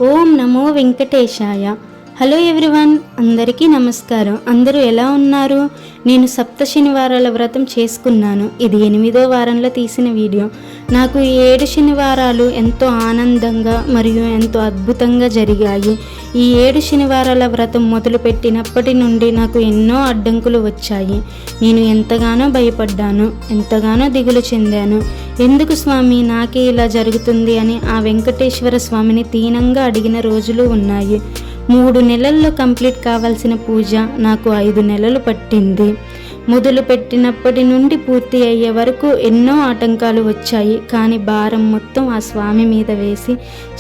ఓం నమో వెంకటేశాయ. Hello everyone, అందరికీ నమస్కారం. అందరూ ఎలా ఉన్నారు? నేను సప్త శనివారాల వ్రతం చేసుకున్నాను. ఇది 8వ వారంలో తీసిన వీడియో. నాకు ఈ 7 శనివారాలు ఎంతో ఆనందంగా మరియు ఎంతో అద్భుతంగా జరిగాయి. ఈ 7 శనివారాల వ్రతం మొదలుపెట్టినప్పటి నుండి నాకు ఎన్నో అడ్డంకులు వచ్చాయి. నేను ఎంతగానో భయపడ్డాను, ఎంతగానో దిగులు చెందాను. ఎందుకు స్వామి నాకే ఇలా జరుగుతుంది అని ఆ వెంకటేశ్వర స్వామిని దీనంగా అడిగిన రోజులు ఉన్నాయి. 3 నెలల్లో కంప్లీట్ కావాల్సిన పూజ నాకు 5 నెలలు పట్టింది. మొదలు పెట్టినప్పటి నుండి పూర్తి అయ్యే వరకు ఎన్నో ఆటంకాలు వచ్చాయి. కానీ భారం మొత్తం ఆ స్వామి మీద వేసి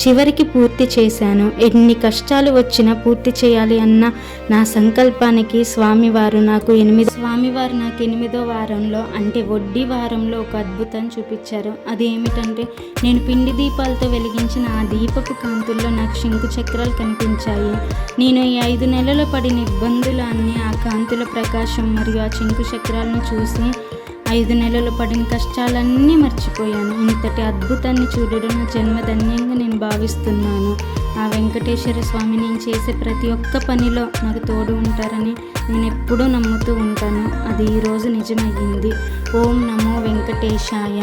చివరికి పూర్తి చేశాను. ఎన్ని కష్టాలు వచ్చినా పూర్తి చేయాలి అన్న నా సంకల్పానికి స్వామివారు నాకు 8వ వారంలో అంటే వడ్డీ వారంలో ఒక అద్భుతం చూపించారు. అదేమిటంటే నేను పిండి దీపాలతో వెలిగించిన ఆ దీపపు కాంతుల్లో నాకు శంకు చక్రాలు కనిపించాయి. నేను ఈ 5 నెలలు పడిన ఇబ్బందులు అన్నీ ఆ కాంతుల ప్రకాశం మరియు ఆ శంకు చక్రాలను చూసి 5 నెలలు పడిన కష్టాలన్నీ మర్చిపోయాను. ఇంతటి అద్భుతాన్ని చూడడం నా జన్మధన్యంగా నేను భావిస్తున్నాను. ఆ వెంకటేశ్వర స్వామి నేను చేసే ప్రతి ఒక్క పనిలో నాకు తోడు ఉంటారని నేను ఎప్పుడూ నమ్ముతూ ఉంటాను. అది ఈరోజు నిజమయ్యింది. ఓం నమో వెంకటేశాయ.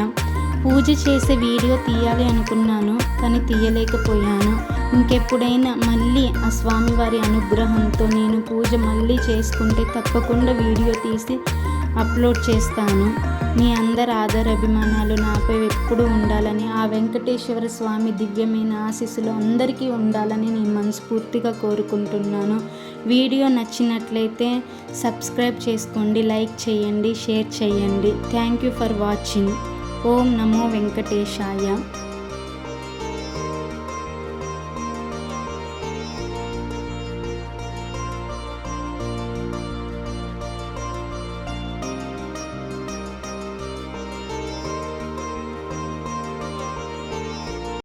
పూజ చేసే వీడియో తీయాలి అనుకున్నాను, కానీ తీయలేకపోయాను. ఇంకెప్పుడైనా మళ్ళీ ఆ స్వామివారి అనుగ్రహంతో నేను పూజ మళ్ళీ చేసుకుంటే తప్పకుండా వీడియో తీసి అప్లోడ్ చేస్తాను. మీ అందరి ఆదరాభిమానాలు నాపై ఎప్పుడూ ఉండాలని, ఆ వెంకటేశ్వర స్వామి దివ్యమైన ఆశీస్సులు అందరికీ ఉండాలని నేను మనస్ఫూర్తిగా కోరుకుంటున్నాను. వీడియో నచ్చినట్లయితే సబ్స్క్రైబ్ చేసుకోండి, లైక్ చేయండి, షేర్ చేయండి. Thank you for watching. ఓం నమో వెంకటేశాయ.